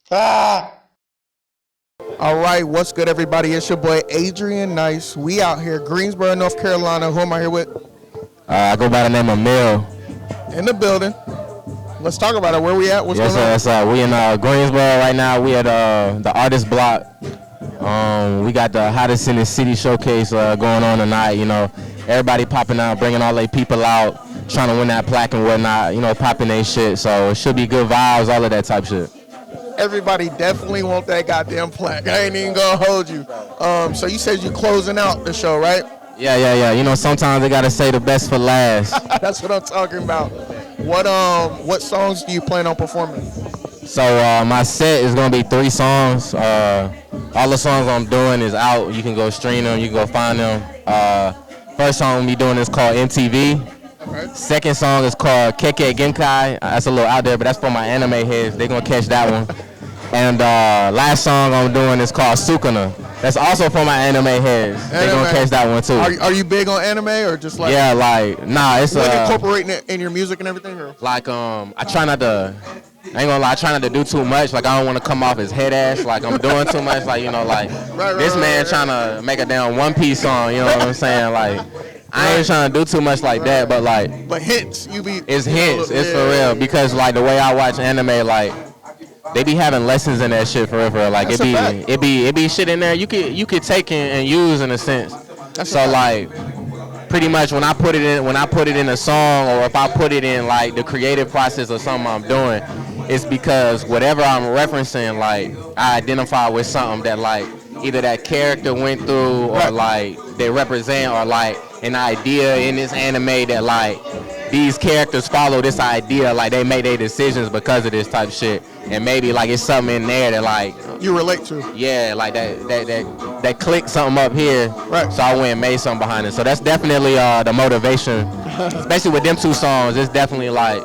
Ah! All right, what's good, everybody? It's your boy Adrian Nyce. We out here, Greensboro, North Carolina. Who am I here with? I go by the name of Mill. In the building. Let's talk about it. Where we at? What's going on? Yes, sir. We in Greensboro right now. We at the Artist Block. We got the Hottest in the City showcase going on tonight. You know, everybody popping out, bringing all their people out, trying to win that plaque and whatnot. You know, popping their shit. So it should be good vibes, all of that type shit. Everybody definitely want that goddamn plaque. I ain't even gonna hold you. So you said you closing out the show, right? Yeah. You know, sometimes they gotta say the best for last. That's what I'm talking about. What songs do you plan on performing? So my set is gonna be 3 songs. All the songs I'm doing is out. You can go stream them. You can go find them. First song we'll be doing is called MTV. Okay. Second song is called Keke Genkai. That's a little out there, but that's for my anime heads. They're gonna catch that one. And last song I'm doing is called Sukuna. That's also for my anime heads. They're gonna catch that one too. Are you big on anime or just like? Yeah, like it's incorporating it in your music and everything, or? Like I try not to. I ain't gonna lie, I try not to do too much. Like, I don't want to come off as head ass. Like, I'm doing too much. Like, you know, like this man trying to make a damn One Piece song. You know what I'm saying? Like, I ain't trying to do too much like that. But like, hints, it's hints. It's for real, because like the way I watch anime, like they be having lessons in that shit for real. Like it be shit in there you could take and use in a sense. So like, pretty much when I put it in a song, or if I put it in like the creative process of something I'm doing, it's because whatever I'm referencing, like I identify with something that like either that character went through, or like they represent, or like an idea in this anime that like these characters follow this idea, like they make their decisions because of this type of shit, and maybe like it's something in there that like you relate to. Yeah, like that clicked something up here, right? So I went and made something behind it. So that's definitely the motivation, especially with them 2 songs. It's definitely like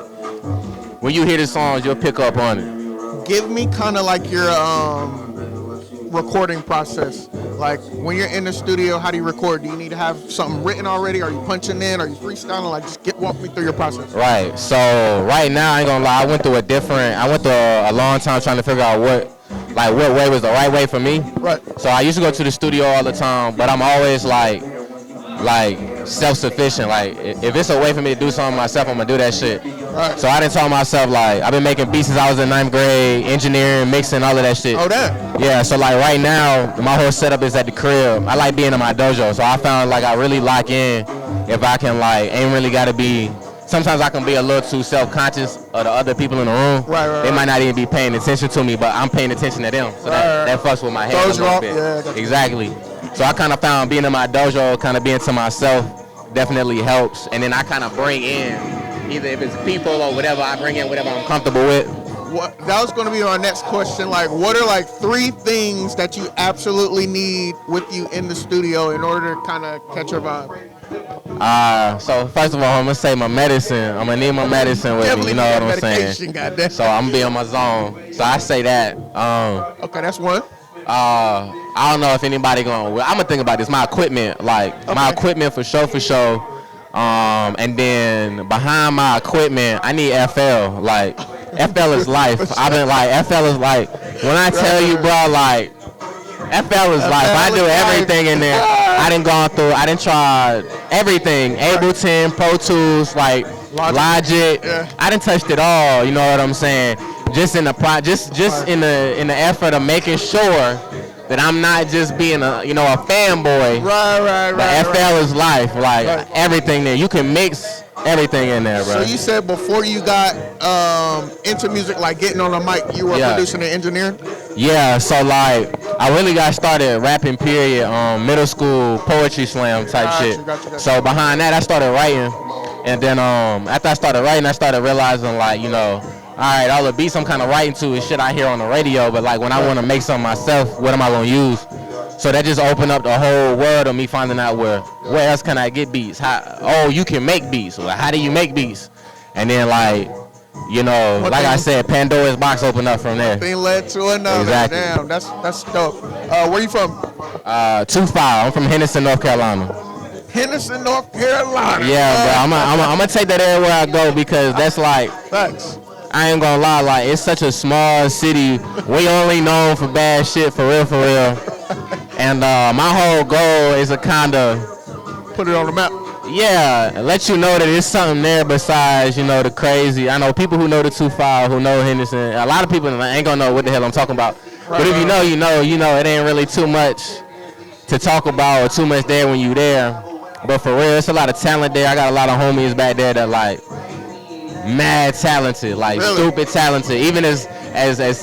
when you hear the songs, you'll pick up on it. Give me kind of like your recording process. Like when you're in the studio, how do you record? Do you need to have something written already? Are you punching in? Are you freestyling? Like, just walk me through your process. Right. So right now, I ain't gonna lie, I went through a long time trying to figure out what way was the right way for me. Right. So I used to go to the studio all the time, but I'm always like self-sufficient. Like, if it's a way for me to do something myself, I'm gonna do that shit. Right. So I done told myself, like, I've been making beats since I was in 9th grade, engineering, mixing, all of that shit. Oh, that? Yeah, so like right now, my whole setup is at the crib. I like being in my dojo, so I found like I really lock in if I can, like, ain't really gotta be, sometimes I can be a little too self-conscious of the other people in the room. Right. They might not even be paying attention to me, but I'm paying attention to them. So that fucks with my head a little bit. Yeah, exactly. So I kind of found being in my dojo, kind of being to myself, definitely helps. And then I kind of bring in, either if it's people or whatever, I bring in whatever I'm comfortable with. That was going to be our next question. Like, what are like 3 things that you absolutely need with you in the studio in order to kind of catch your vibe? So first of all, I'm gonna say my medicine. I'm gonna need my medicine with me. You know what I'm saying? Goddamn. So I'm gonna be on my zone. So I say that. Okay, that's one. I don't know if anybody I'm gonna think about this. My equipment, my equipment for show. And then behind my equipment, I need FL. Like, FL is life. I've been like, FL is like, when I tell you, bro, like, FL is life. I do everything in there. I done tried everything. Ableton, Pro Tools, like Logic. Yeah. I done touched it all. You know what I'm saying? Just in the in the effort of making sure that I'm not just being a fanboy. Right. FL is life. Like everything there. You can mix everything in there, bro. So you said before you got into music, like getting on a mic, you were producing and engineering? Yeah, so like I really got started rapping period, middle school poetry slam type shit. Gotcha. So behind that I started writing, and then after I started writing, I started realizing, like, all right, all the beats I'm kind of writing to is shit I hear on the radio, but like when I want to make something myself, what am I gonna use? So that just opened up the whole world of me finding out where else can I get beats? You can make beats. Well, how do you make beats? And then like, I said, Pandora's box opened up from there. Thing led to another. Exactly. Damn, that's dope. Where you from? 2-5. I'm from Henderson, North Carolina. Henderson, North Carolina. Yeah, bro. I'm gonna take that everywhere I go, because that's like. Thanks. I ain't gonna lie, like it's such a small city. We only known for bad shit, for real, for real. And my whole goal is to kind of put it on the map. Yeah, let you know that there's something there besides, you know, the crazy. I know people who know the 2-5, who know Henderson. A lot of people ain't gonna know what the hell I'm talking about. Right, but if you know, you know, it ain't really too much to talk about or too much there when you there. But for real, it's a lot of talent there. I got a lot of homies back there that like mad talented, like really? Stupid talented. Even as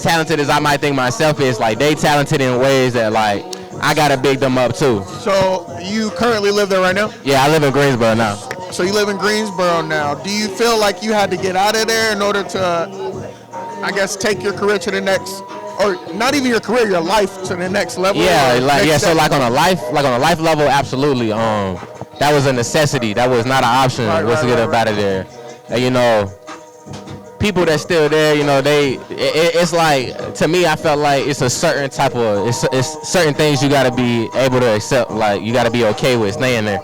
talented as I might think myself is, like they talented in ways that like I gotta big them up too. So you currently live there right now? Yeah, I live in Greensboro now. So you live in Greensboro now. Do you feel like you had to get out of there in order to, I guess, take your career to the next, or not even your career, your life to the next level? Yeah, like so like on a life level, absolutely. That was a necessity. That was not an option. To get up out of there. And you know, people that's still there, you know, it's like, to me, I felt like it's a certain type of, it's certain things you got to be able to accept, like you got to be okay with staying there.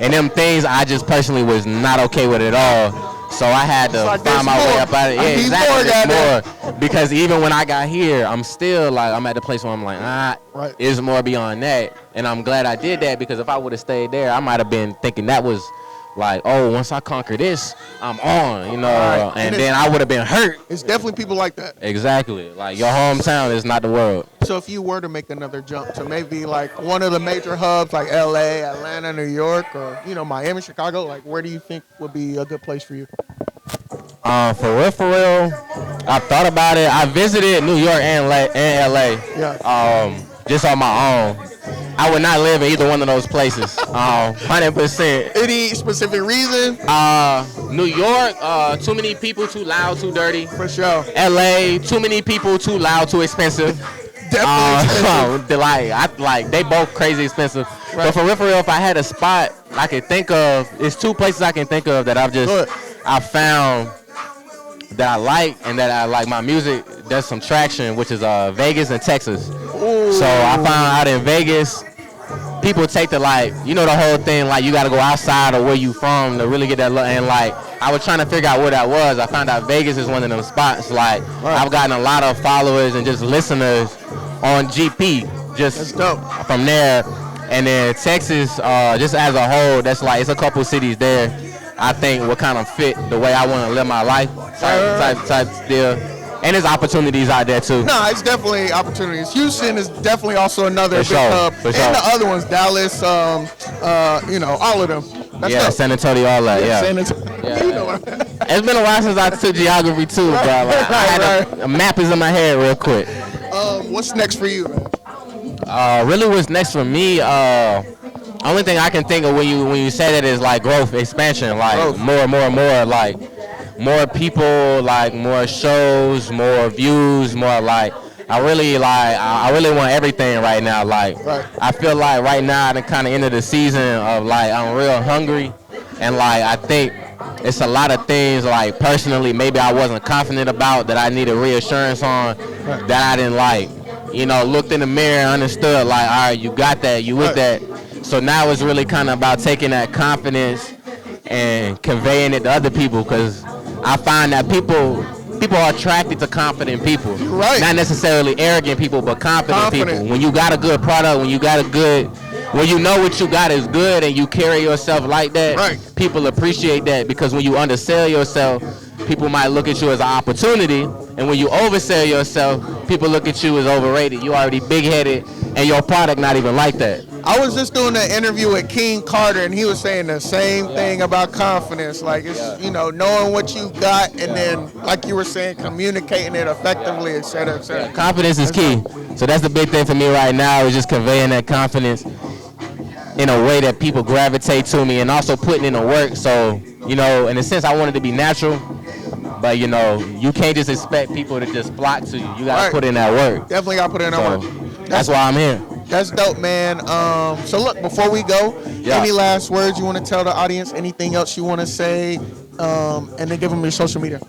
And them things I just personally was not okay with at all. So I had to find my way up out of it. Yeah, exactly. More. Because even when I got here, I'm still like, I'm at the place where I'm like, there's more beyond that. And I'm glad I did that, because if I would have stayed there, I might have been thinking that was like, oh, once I conquer this, I'm on, you know, right. And then I would have been hurt. It's definitely people like that. Exactly. Like, your hometown is not the world. So if you were to make another jump to maybe like one of the major hubs like LA, Atlanta, New York, or, you know, Miami, Chicago, like where do you think would be a good place for you? For real, I thought about it. I visited New York and LA. Yeah. Just on my own. I would not live in either one of those places. 100%. Any specific reason? New York, too many people, too loud, too dirty. For sure. LA, too many people, too loud, too expensive. Definitely expensive. They both crazy expensive. Right. But for real, if I had a spot I could think of, it's two places I can think of that I found that I like, and that I like my music does some traction, which is Vegas and Texas. Ooh. So I found out in Vegas, people take the, like, you know, the whole thing, like you got to go outside of where you from to really get that look. And like, I was trying to figure out where that was. I found out Vegas is one of them spots. Like, I've gotten a lot of followers and just listeners on GP, just from there. And then Texas, just as a whole, that's like, it's a couple cities there I think will kind of fit the way I want to live my life, type deal. And there's opportunities out there too. No, it's definitely opportunities. Houston is definitely also another big hub. And the other ones, Dallas, you know, all of them. That's San Antonio, all that. Yeah. San Antonio. You know what I mean? It's been a while since I took geography too, but like, I had a map is in my head real quick. What's next for you, man? Really, what's next for me? Only thing I can think of when you say that is like growth, expansion, like more, like more people, like more shows, more views, more like I really want everything right now. Like I feel like right now I'm kind of into the season of like I'm real hungry, and like I think it's a lot of things like personally maybe I wasn't confident about that I needed reassurance on that I didn't like. You know, looked in the mirror and understood like, all right, you got that, you with that. So now it's really kind of about taking that confidence and conveying it to other people, because I find that people are attracted to confident people. Right. Not necessarily arrogant people, but confident people. When you got a good product, when you know what you got is good and you carry yourself like that, people appreciate that, because when you undersell yourself, people might look at you as an opportunity, and when you oversell yourself, people look at you as overrated. You already big-headed, and your product not even like that. I was just doing an interview with King Carter, and he was saying the same thing about confidence. Like, it's, you know, knowing what you got, and then, like you were saying, communicating it effectively, et cetera, et cetera. Confidence is key. So that's the big thing for me right now, is just conveying that confidence in a way that people gravitate to me, and also putting in the work. So, you know, in a sense, I wanted to be natural, but, you know, you can't just expect people to just flock to you. You got to put in that work. Definitely got to put in that work. That's why I'm here. That's dope, man. So look, before we go, any last words you want to tell the audience? Anything else you want to say? And then give them your social media.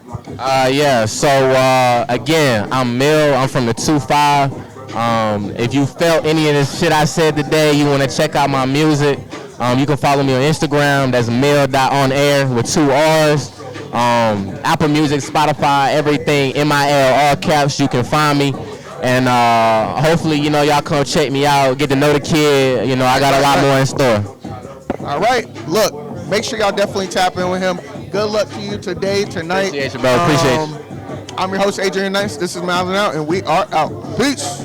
So again, I'm Mill. I'm from the 2-5. If you felt any of this shit I said today, you want to check out my music, you can follow me on Instagram. That's mill.onair with 2 R's. Apple Music, Spotify, everything, MIL, all caps. You can find me. And hopefully, y'all come check me out, get to know the kid. I got a lot more in store. All right. Look, make sure y'all definitely tap in with him. Good luck to you today, tonight. Appreciate you, bro. Appreciate you. I'm your host, Adrian Nyce. This is Mouthin Out, and we are out. Peace.